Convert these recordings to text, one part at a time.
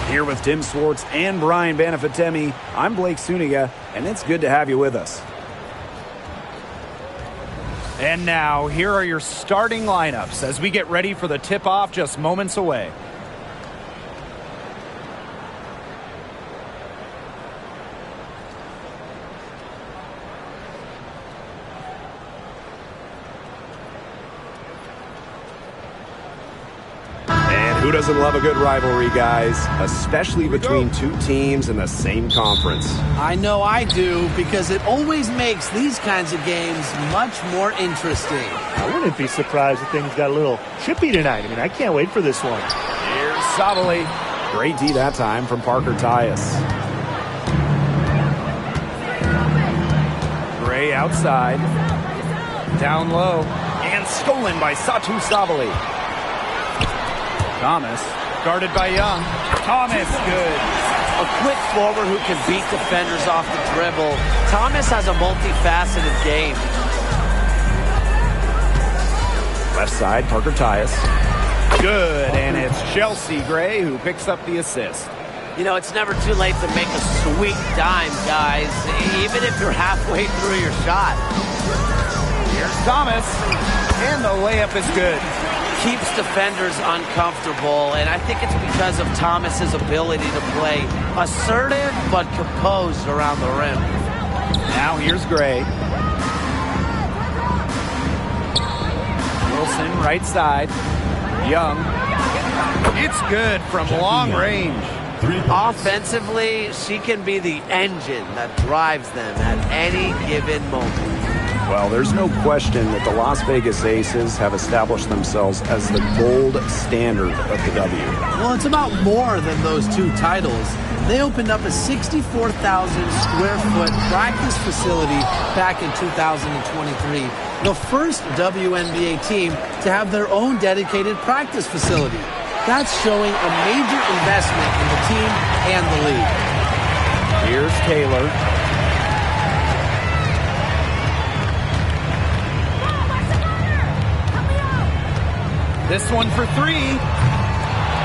Here with Tim Swartz and Brian Banafitemi, I'm Blake Suniga, and it's good to have you with us. And now, here are your starting lineups as we get ready for the tip-off just moments away. Who doesn't love a good rivalry, guys? Especially between two teams in the same conference. I know I do, because it always makes these kinds of games much more interesting. I wouldn't be surprised if things got a little chippy tonight. I mean, I can't wait for this one. Here's Savali. Great D that time from Parker Tyus. Gray outside. Down low. And stolen by Satu Savali. Thomas, guarded by Young. Thomas, good. A quick forward who can beat defenders off the dribble. Thomas has a multifaceted game. Left side, Parker Tyus. Good, and it's Chelsea Gray who picks up the assist. You know, it's never too late to make a sweet dime, guys, even if you're halfway through your shot. Here's Thomas, and the layup is good. Keeps defenders uncomfortable, and I think it's because of Thomas's ability to play assertive but composed around the rim. Now here's Gray. Wilson right side. Young. It's good from long range. Offensively, she can be the engine that drives them at any given moment. Well, there's no question that the Las Vegas Aces have established themselves as the gold standard of the W. Well, it's about more than those two titles. They opened up a 64,000 square foot practice facility back in 2023. The first WNBA team to have their own dedicated practice facility. That's showing a major investment in the team and the league. Here's Taylor. This one for three.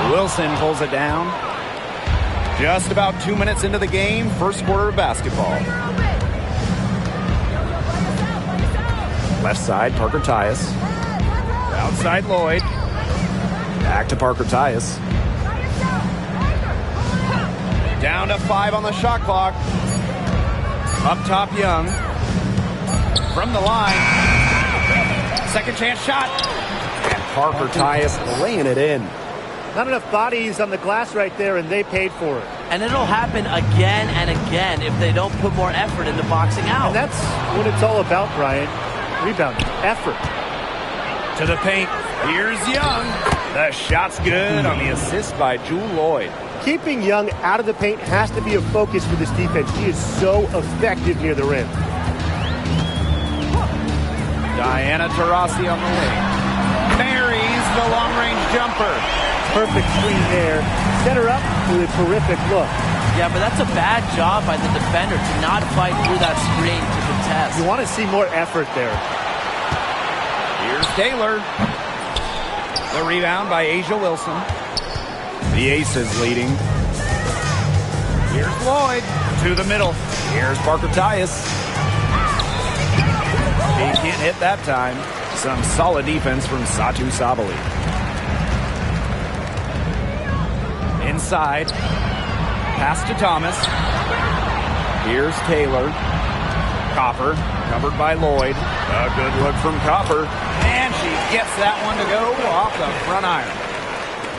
Wilson pulls it down. Just about 2 minutes into the game, first quarter of basketball. Left side, Parker Tyus. Outside Lloyd. Back to Parker Tyus. Down to 5 on the shot clock. Up top, Young. From the line. Second chance shot. Parker Tyus laying it in. Not enough bodies on the glass right there, and they paid for it. And it'll happen again and again if they don't put more effort into boxing out. And that's what it's all about, Brian. Rebound, effort. To the paint. Here's Young. The shot's good on the assist by Jewel Lloyd. Keeping Young out of the paint has to be a focus for this defense. She is so effective near the rim. Diana Taurasi on the wing. Marries the long-range jumper. Perfect screen there. Set her up with a terrific look. Yeah, but that's a bad job by the defender to not fight through that screen to contest. You want to see more effort there. Here's Taylor. The rebound by Asia Wilson. The Aces leading. Here's Lloyd to the middle. Here's Parker Tyus. He can't hit that time. Some solid defense from Satu Savali. Inside. Pass to Thomas. Here's Taylor. Copper, covered by Lloyd. A good look from Copper. And she gets that one to go off the front iron.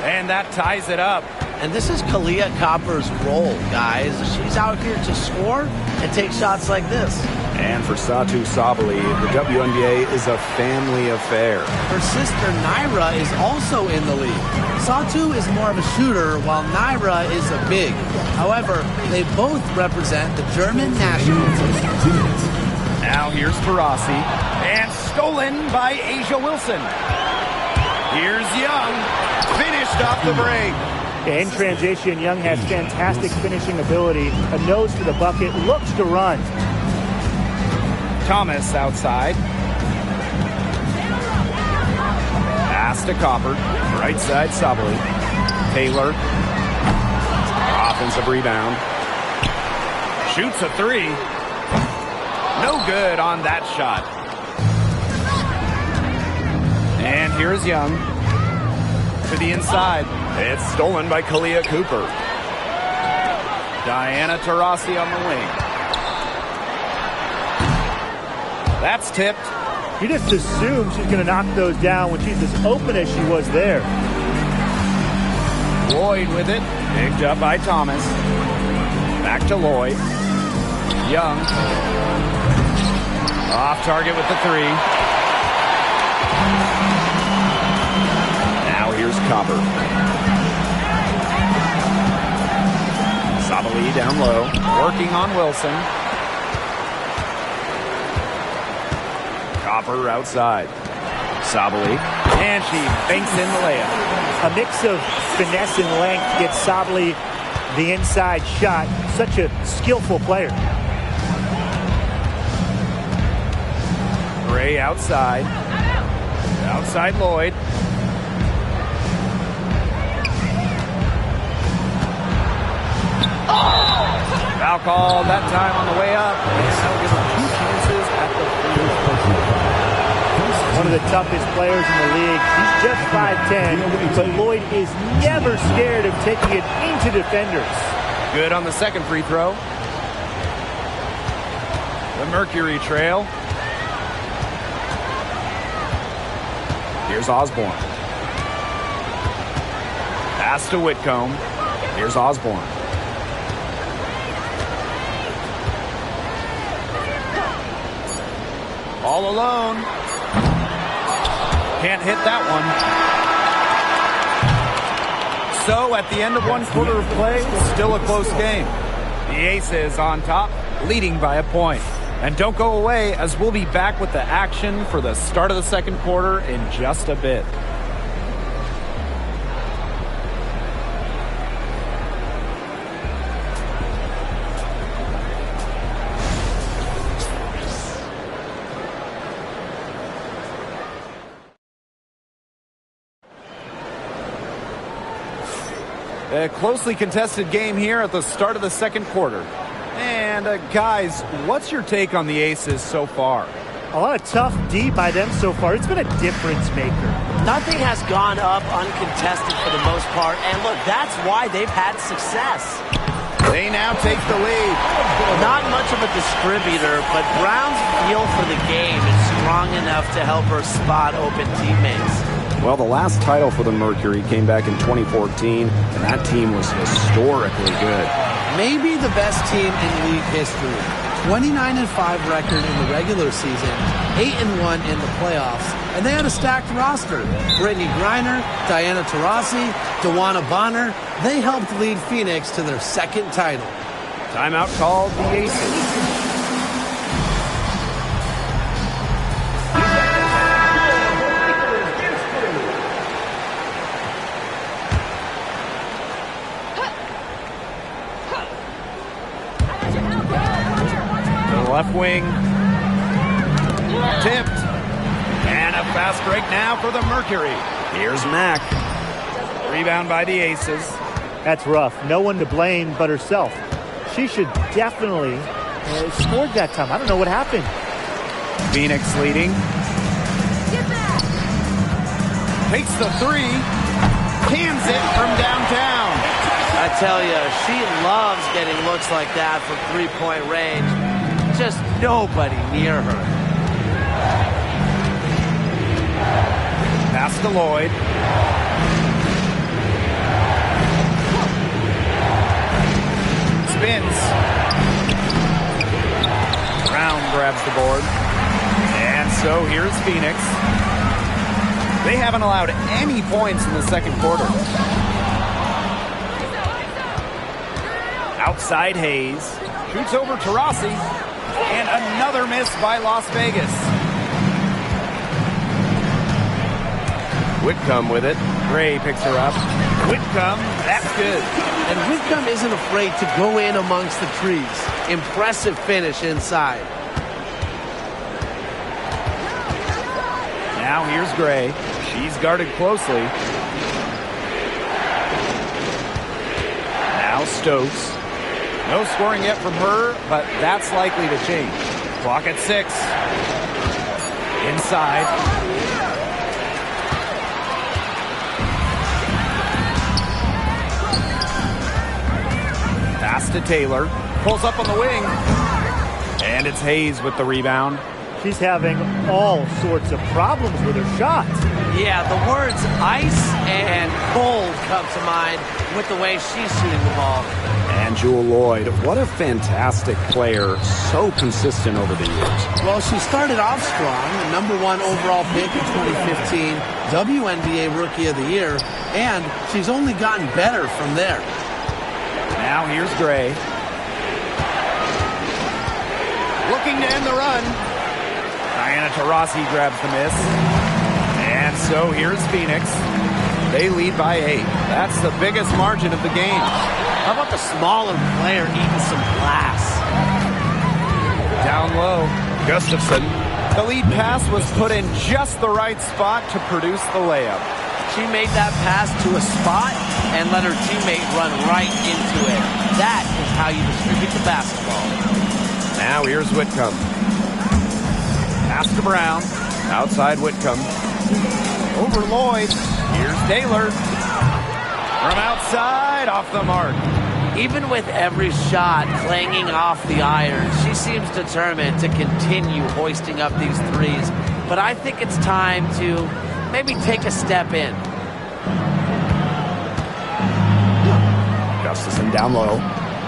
And that ties it up. And this is Kalia Copper's role, guys. She's out here to score and take shots like this. And for Satu Savali, the WNBA is a family affair. Her sister Naira is also in the league. Satu is more of a shooter, while Naira is a big. However, they both represent the German national team. Now here's Taurasi. And stolen by Asia Wilson. Here's Young. Finished off the break. In transition, Young has fantastic finishing ability. A nose to the bucket, looks to run. Thomas outside. Pass to Copper. Right side, Savali. Taylor. offensive rebound. Shoots a three. No good on that shot. And here's Young to the inside. It's stolen by Kalia Cooper. Diana Taurasi on the wing. That's tipped. You just assume she's going to knock those down when she's as open as she was there. Lloyd with it. Picked up by Thomas. Back to Lloyd. Young. Off target with the three. Now here's Copper. Sabali down low. Working on Wilson. Copper outside. Sabali. And she banks in the layup. A mix of finesse and length gets Sabali the inside shot. Such a skillful player. Gray outside. Outside Lloyd. Foul called that time on the way up. And that'll give her 2 chances at the free throw. One of the toughest players in the league. He's just 5'10", but Lloyd is never scared of taking it into defenders. Good on the second free throw. The Mercury trail. Here's Osborne. Pass to Whitcomb. Here's Osborne. All alone. Can't hit that one. So at the end of 1 quarter of play, still a close game. The Aces on top, leading by a point. And don't go away, as we'll be back with the action for the start of the second quarter in just a bit. A closely contested game here at the start of the second quarter. And guys, what's your take on the Aces so far? A lot of tough D by them so far. It's been a difference maker. Nothing has gone up uncontested for the most part, and look, that's why they've had success. They now take the lead. Not much of a distributor, but Brown's feel for the game is strong enough to help her spot open teammates. Well, the last title for the Mercury came back in 2014, and that team was historically good. Maybe the best team in league history. 29-5 record in the regular season, 8-1 in the playoffs, and they had a stacked roster. Brittany Griner, Diana Taurasi, Dewana Bonner, they helped lead Phoenix to their second title. Timeout called the Aces. Left wing, tipped, and a fast break now for the Mercury. Here's Mack. Rebound by the Aces. That's rough. No one to blame but herself. She should definitely scored that time. I don't know what happened. Phoenix leading. Takes the three, cans it from downtown. I tell you, she loves getting looks like that from three-point range. Just nobody near her. Pass to Lloyd. Spins. Brown grabs the board. And so here's Phoenix. They haven't allowed any points in the second quarter. Outside Hayes. Shoots over Taurasi. And another miss by Las Vegas. Whitcomb with it. Gray picks her up. Whitcomb, that's good. And Whitcomb isn't afraid to go in amongst the trees. Impressive finish inside. Now here's Gray. She's guarded closely. Now Now Stokes. No scoring yet from her, but that's likely to change. Clock at 6. Inside. Pass to Taylor. Pulls up on the wing. And it's Hayes with the rebound. She's having all sorts of problems with her shots. Yeah, the words ice and cold come to mind with the way she's shooting the ball. And Jewel Lloyd, what a fantastic player, so consistent over the years. Well, she started off strong, the #1 overall pick in 2015, WNBA Rookie of the Year, and she's only gotten better from there. Now here's Gray. Looking to end the run. Diana Taurasi grabs the miss. And so here's Phoenix. They lead by 8. That's the biggest margin of the game. How about the smaller player eating some glass? Down low, Gustafson. The lead pass was put in just the right spot to produce the layup. She made that pass to a spot and let her teammate run right into it. That is how you distribute the basketball. Now here's Whitcomb. Pass to Brown. Outside Whitcomb. Over Lloyd. Here's Taylor. From outside, off the mark. Even with every shot clanging off the iron, she seems determined to continue hoisting up these threes. But I think it's time to maybe take a step in. Gustafson down low.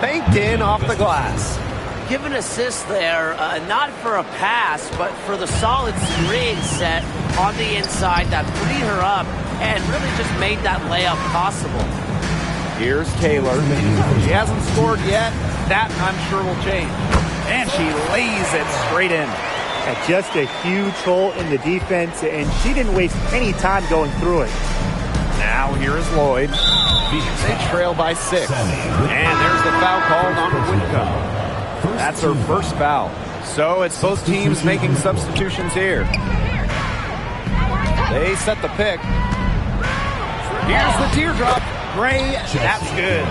Banked in off the glass. Give an assist there, not for a pass, but for the solid screen set on the inside that freed her up and really just made that layup possible. Here's Taylor. She hasn't scored yet. That, I'm sure, will change. And she lays it straight in. And just a huge hole in the defense, and she didn't waste any time going through it. Now here's Lloyd. They trail by 6. And there's the foul called on Whitcomb. That's her first foul. So it's both teams making substitutions here. They set the pick. Here's the teardrop. Gray, that's good.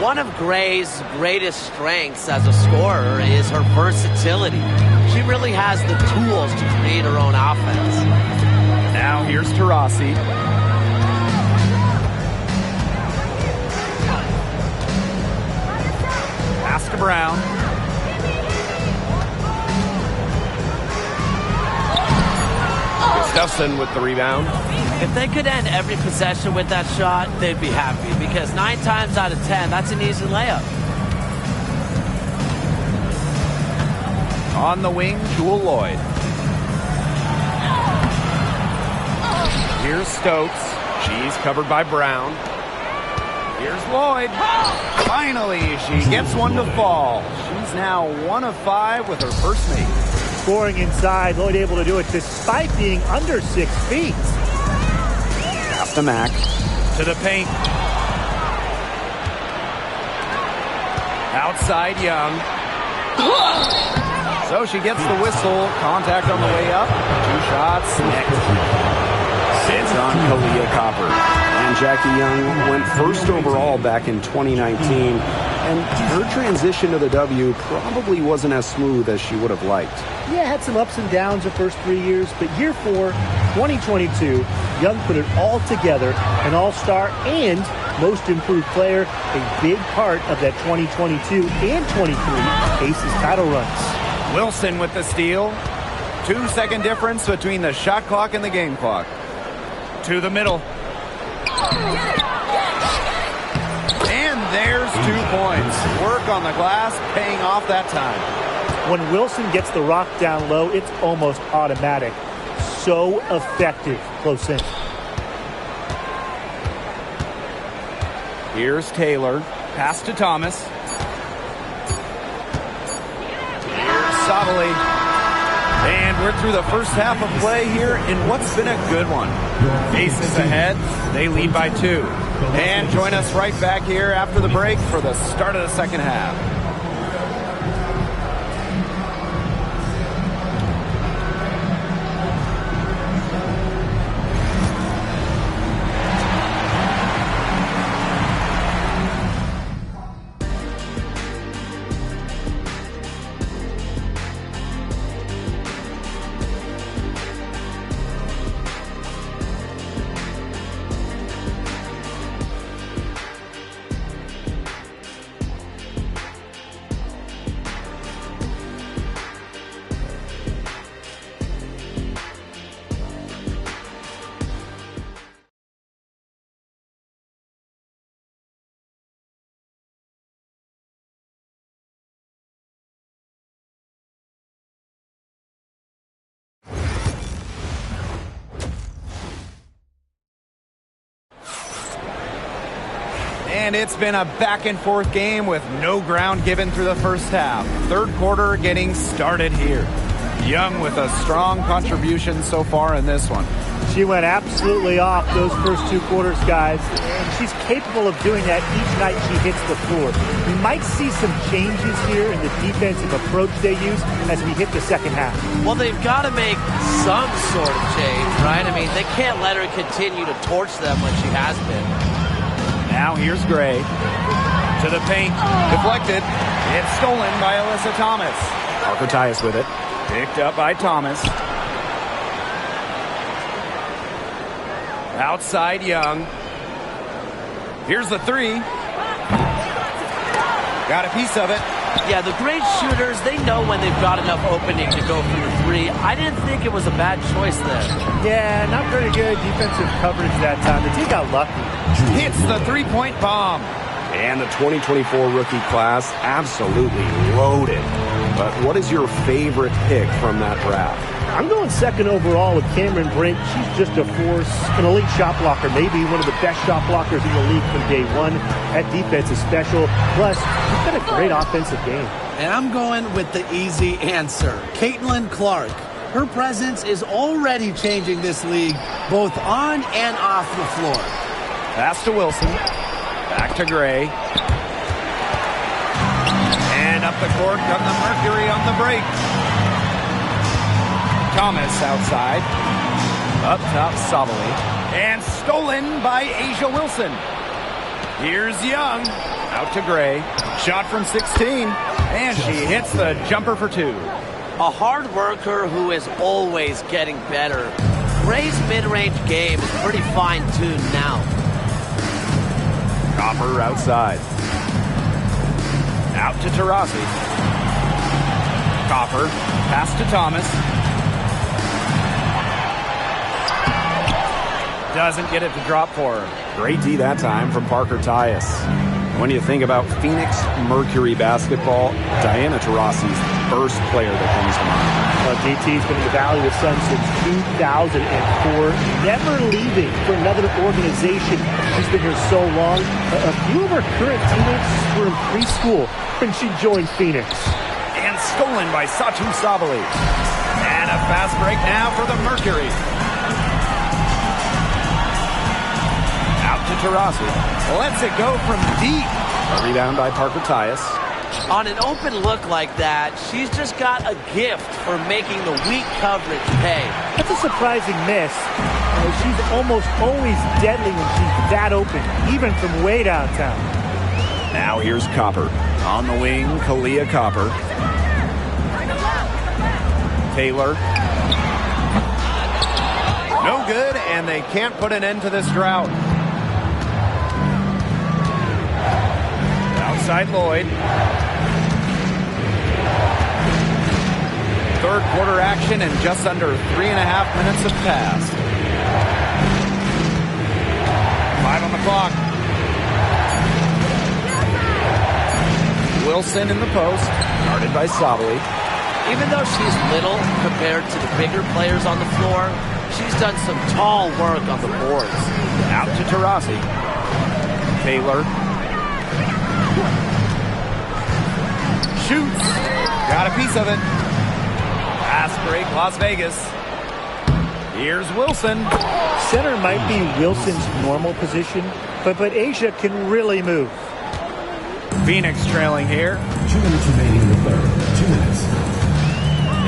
One of Gray's greatest strengths as a scorer is her versatility. She really has the tools to create her own offense. Now here's Taurasi. Pass to Brown. Gustafson with the rebound. If they could end every possession with that shot, they'd be happy because 9 times out of 10, that's an easy layup. On the wing, Jewel Lloyd. Here's Stokes. She's covered by Brown. Here's Lloyd. Finally, she gets one to fall. She's now 1 of 5 with her first make. Scoring inside, Lloyd able to do it despite being under 6 feet. Pass to Mack. To the paint. Outside Young. So she gets the whistle. Contact on the way up. 2 shots. Next. It's on Kalia Copper. And Jackie Young went first overall back in 2019, and her transition to the W probably wasn't as smooth as she would have liked. Yeah, had some ups and downs her first 3 years, but year 4, 2022, Young put it all together, an all-star and most improved player, a big part of that 2022 and 23 Aces title runs. Wilson with the steal. 2-second difference between the shot clock and the game clock. To the middle. And there's 2 points. Work on the glass, paying off that time. When Wilson gets the rock down low, it's almost automatic. So effective close in. Here's Taylor. Pass to Thomas. Here's Sabali. And we're through the first half of play here in what's been a good one. Aces ahead. They lead by 2. And join us right back here after the break for the start of the second half. And it's been a back-and-forth game with no ground given through the first half. Third quarter getting started here. Young with a strong contribution so far in this one. She went absolutely off those first 2 quarters, guys. And she's capable of doing that each night she hits the floor. We might see some changes here in the defensive approach they use as we hit the second half. Well, they've got to make some sort of change, right? I mean, they can't let her continue to torch them like she has been. Now here's Gray. To the paint. Deflected. It's stolen by Alyssa Thomas. Parker Tyus with it. Picked up by Thomas. Outside Young. Here's the three. Got a piece of it. Yeah, the great shooters, they know when they've got enough opening to go for the three. I didn't think it was a bad choice there. Yeah, not very good defensive coverage that time. The team got lucky. Hits the three-point bomb. And the 2024 rookie class absolutely loaded. But what is your favorite pick from that draft? I'm going second overall with Cameron Brink. She's just a force, an elite shot blocker, maybe one of the best shot blockers in the league from day one. That defense is special. Plus, she's got a great offensive game. And I'm going with the easy answer, Caitlin Clark. Her presence is already changing this league, both on and off the floor. Pass to Wilson. Back to Gray. And up the court come the Mercury on the break. Thomas outside. Up top, Sabali. And stolen by Asia Wilson. Here's Young. Out to Gray. Shot from 16. And she hits the jumper for two. A hard worker who is always getting better. Gray's mid-range game is pretty fine-tuned now. Copper outside. Out to Taurasi. Copper. Pass to Thomas. Doesn't get it to drop for her. Great D that time from Parker Tyus. When you think about Phoenix Mercury basketball, Diana Taurasi's first player that comes to mind. DT's been in the Valley of the Sun since 2004, never leaving for another organization. She's been here so long. A few of her current teammates were in preschool when she joined Phoenix. And stolen by Satu Sabali. And a fast break now for the Mercury. Out to Taurasi. Lets it go from deep. A rebound by Parker Tyus. On an open look like that, she's just got a gift for making the weak coverage pay. That's a surprising miss. She's almost always deadly when she's that open, even from way downtown. Now here's Copper. On the wing, Kalia Copper. Taylor. No good, and they can't put an end to this drought. Outside Lloyd. Third quarter action and just under 3.5 minutes have passed. 5 on the clock. Wilson in the post, guarded by Sabali. Even though she's little compared to the bigger players on the floor, she's done some tall work on the boards. Out to Taurasi. Taylor. Shoots. Got a piece of it. Fast break, Las Vegas. Here's Wilson. Center might be Wilson's normal position, but Asia can really move. Phoenix trailing here. 2 minutes remaining in the third. 2 minutes.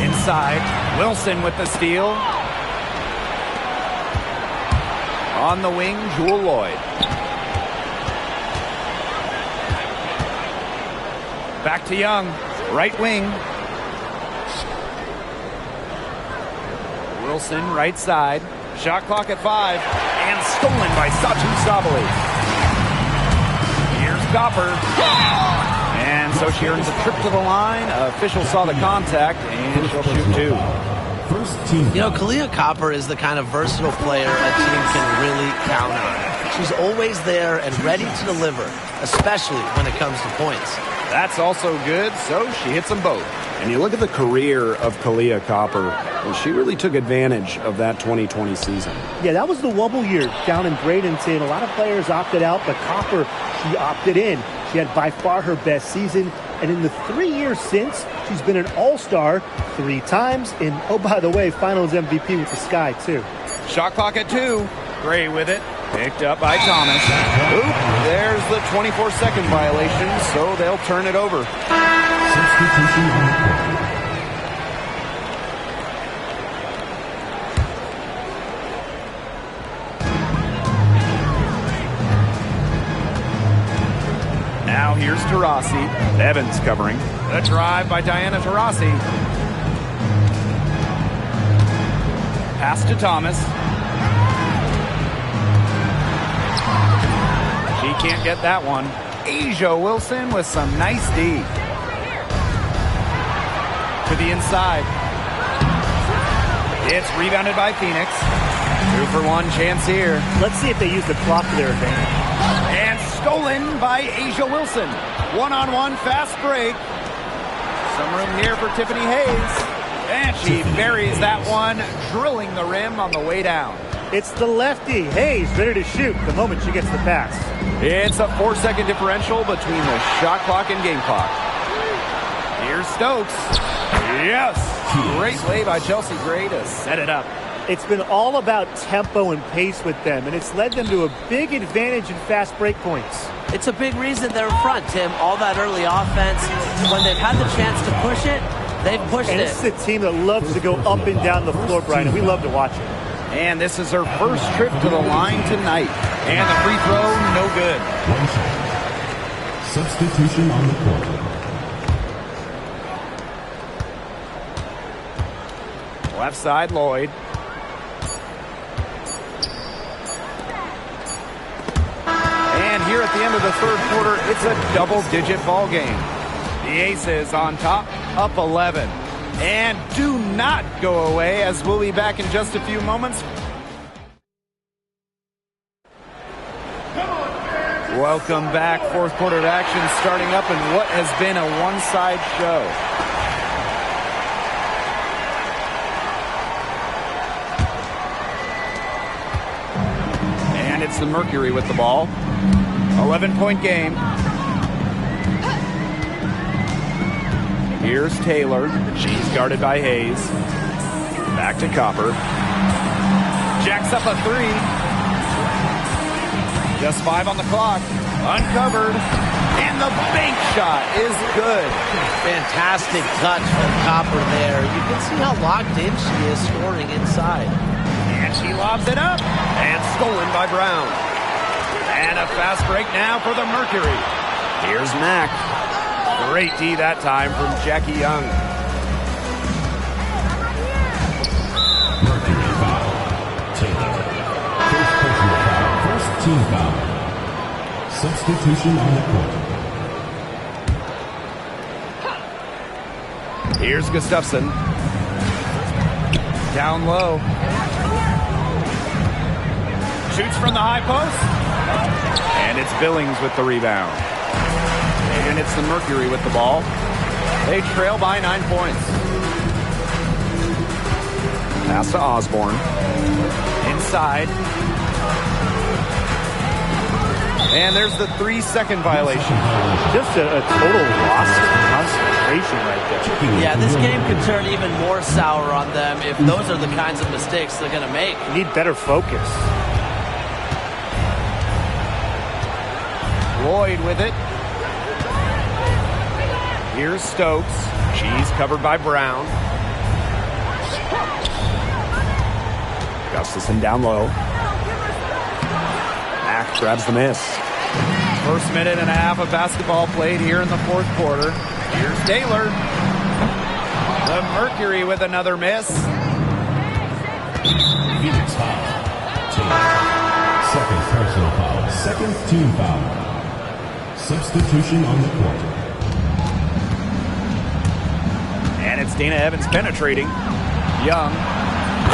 Inside. Wilson with the steal. On the wing, Jewel Lloyd. Back to Young. Right wing. Wilson, right side. Shot clock at 5. And stolen by Satu Sabali. Here's Copper. And so she earns a trip to the line. Official saw the contact, and she'll shoot two. First team. You know, Kalia Copper is the kind of versatile player a team can really count on. She's always there and ready to deliver, especially when it comes to points. That's also good, so she hits them both. And you look at the career of Kalia Copper, and she really took advantage of that 2020 season. Yeah, that was the wobble year down in Bradenton. A lot of players opted out, but Copper, she opted in. She had by far her best season. And in the 3 years since, she's been an all-star 3 times. And, oh, by the way, finals MVP with the Sky, too. Shot clock at 2. Gray with it. Picked up by Thomas. Oop, there's the 24-second violation, so they'll turn it over. Substitution on the court. Now here's Taurasi. Evans covering. The drive by Diana Taurasi. Pass to Thomas. She can't get that one. Asia Wilson with some nice D. To the inside. It's rebounded by Phoenix. 2-for-1 chance here. Let's see if they use the clock to their advantage. And stolen by Asia Wilson. One-on-one fast break. Some room here for Tiffany Hayes. And she buries that one, drilling the rim on the way down. It's the lefty. Hayes ready to shoot the moment she gets the pass. It's a 4-second differential between the shot clock and game clock. Here's Stokes. Yes! Great play by Chelsea Gray to set it up. It's been all about tempo and pace with them, and it's led them to a big advantage in fast break points. It's a big reason they're in front, Tim. All that early offense. When they've had the chance to push it, they've pushed it. And this is a team that loves to go up and down the floor, Brian, and we love to watch it. And this is her first trip to the line tonight. And the free throw, no good. One shot. Substitution on the court. Left side, Lloyd. And here at the end of the third quarter, it's a double-digit ball game. The Aces on top, up 11. And do not go away, as we'll be back in just a few moments. Welcome back. Fourth quarter of action starting up in what has been a one-side show. And it's the Mercury with the ball. 11-point game. Here's Taylor. She's guarded by Hayes. Back to Copper. Jacks up a 3. Just 5 on the clock. Uncovered. And the bank shot is good. Fantastic touch from Copper there. You can see how locked in she is scoring inside. And she lobs it up. And stolen by Brown. And a fast break now for the Mercury. Here's Mack. Great D that time from Jackie Young. Mercury foul. Taylor. First personal foul. First team foul. Substitution on the court. Here's Gustafson. Down low. Shoots from the high post. And it's Billings with the rebound. And it's the Mercury with the ball. They trail by 9 points. Pass to Osborne. Inside. And there's the 3-second violation. Just a total loss of concentration right there. Yeah, this game could turn even more sour on them if those are the kinds of mistakes they're going to make. You need better focus. Lloyd with it. Here's Stokes. She's covered by Brown. Gustafson down low. Mack grabs the miss. First minute and a half of basketball played here in the fourth quarter. Here's Taylor. The Mercury with another miss. Phoenix foul. Taylor. Second personal foul. Second team foul. Substitution on the court. And it's Dana Evans penetrating. Young.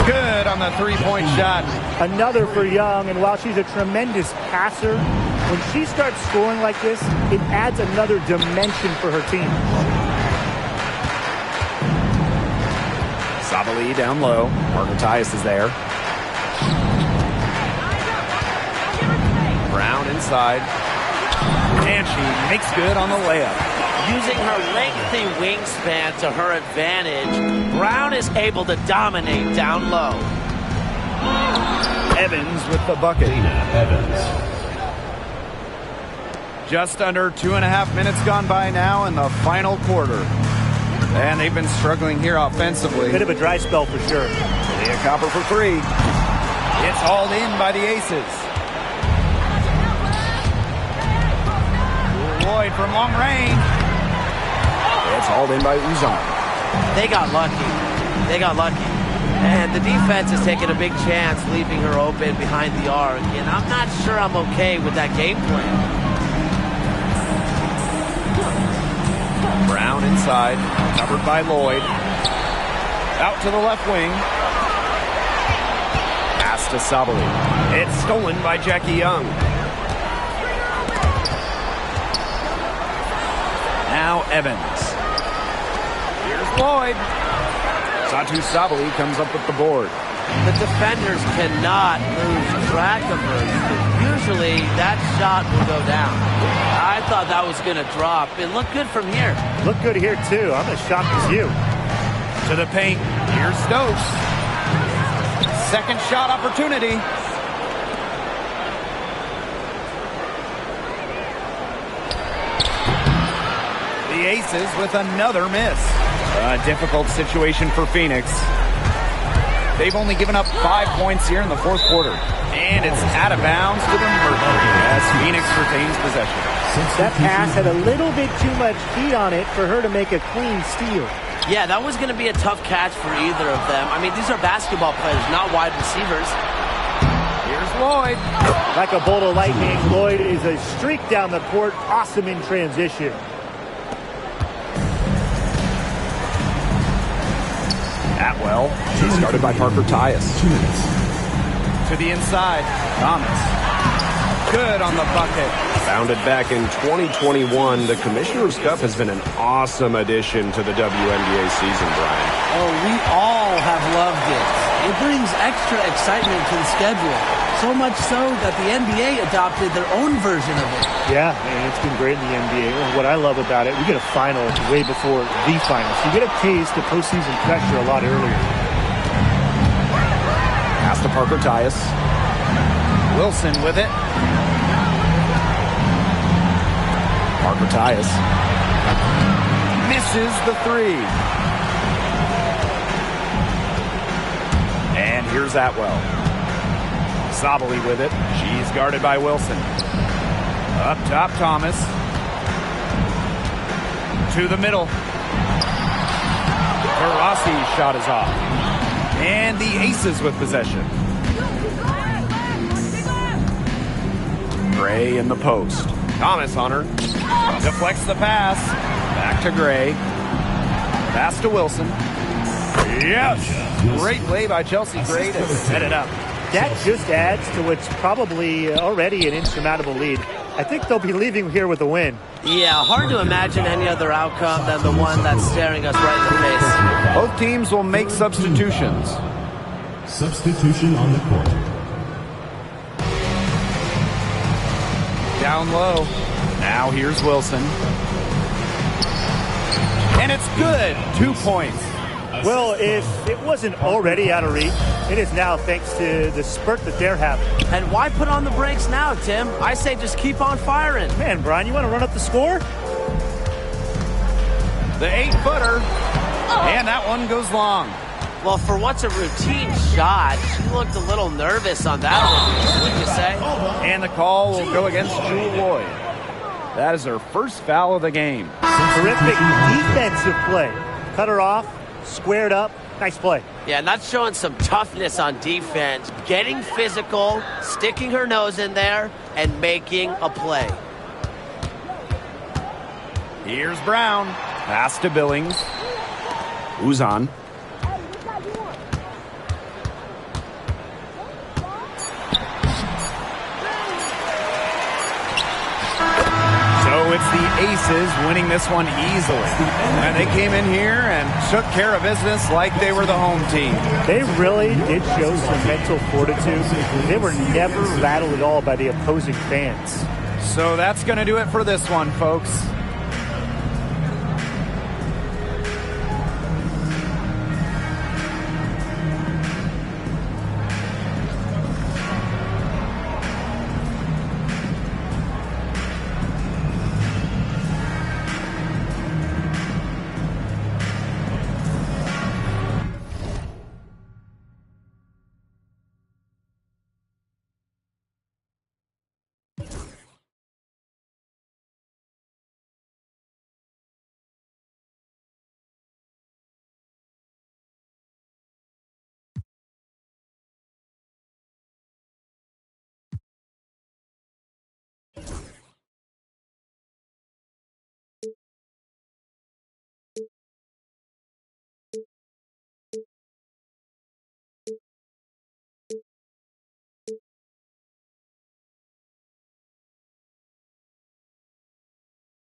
Good on the three-point shot. Another for Young, and while she's a tremendous passer, when she starts scoring like this, it adds another dimension for her team. Sabali down low. Margottias is there. Brown inside. And she makes good on the layup. Using her lengthy wingspan to her advantage, Brown is able to dominate down low. Evans with the bucket. Evans. Just under 2.5 minutes gone by now in the final quarter. And they've been struggling here offensively. Bit of a dry spell for sure. Leah Copper for three. It's hauled in by the Aces. Lloyd from long range. It's hauled in by Uzan. They got lucky. They got lucky. And the defense has taken a big chance leaving her open behind the arc. And I'm not sure I'm okay with that game plan. Brown inside, covered by Lloyd. Out to the left wing. Pass to Sabali. It's stolen by Jackie Young. Now Evans. Here's Lloyd. Satu Sabali comes up with the board. The defenders cannot lose track of her. Usually that shot will go down. I thought that was going to drop. It looked good from here. Look good here, too. I'm as shocked as you. To the paint. Here's Stokes. Second shot opportunity. The Aces with another miss. A difficult situation for Phoenix. They've only given up 5 points here in the fourth quarter. And it's out of bounds to the Mercury as Phoenix retains possession. That pass had a little bit too much heat on it for her to make a clean steal. Yeah, that was going to be a tough catch for either of them. I mean, these are basketball players, not wide receivers. Here's Lloyd. Like a bolt of lightning, Lloyd is a streak down the court. Awesome in transition. Atwell. He's guarded by Parker Tyus. To the inside. Thomas. Good on the bucket. Founded back in 2021, the Commissioner's Cup has been an awesome addition to the WNBA season, Brian. Oh, we all have loved it. It brings extra excitement to the schedule. So much so that the NBA adopted their own version of it. Yeah, and it's been great in the NBA. And what I love about it, we get a final way before the finals. You get a taste of postseason pressure a lot earlier. Pass to Parker Tyus. Wilson with it. Parker Tyus. Misses the three. And here's Atwell. Sabali with it. She's guarded by Wilson. Up top, Thomas. To the middle. Taurasi shot is off. And the Aces with possession. Gray in the post. Thomas on her. Deflects the pass. Back to Gray. Pass to Wilson. Yes! Great play by Chelsea Gray to set it up. That just adds to what's probably already an insurmountable lead. I think they'll be leaving here with a win. Yeah, hard to imagine any other outcome than the one that's staring us right in the face. Both teams will make substitutions. Substitution on the court. Down low. Now here's Wilson. And it's good. 2 points. Well, if it wasn't already out of reach, it is now thanks to the spurt that they're having. And why put on the brakes now, Tim? I say just keep on firing. Man, Brian, you want to run up the score? The 8-footer. And that one goes long. Well, for what's a routine shot, she looked a little nervous on that one, wouldn't you say? And the call will go against Jewel Lloyd. That is her first foul of the game. Terrific defensive play. Cut her off, squared up. Nice play. Yeah, and that's showing some toughness on defense. Getting physical, sticking her nose in there, and making a play. Here's Brown. Pass to Billings. Uzan. So it's the Aces winning this one easily. And they came in here and took care of business like they were the home team. They really did show some mental fortitude. They were never rattled at all by the opposing fans. So that's going to do it for this one, folks.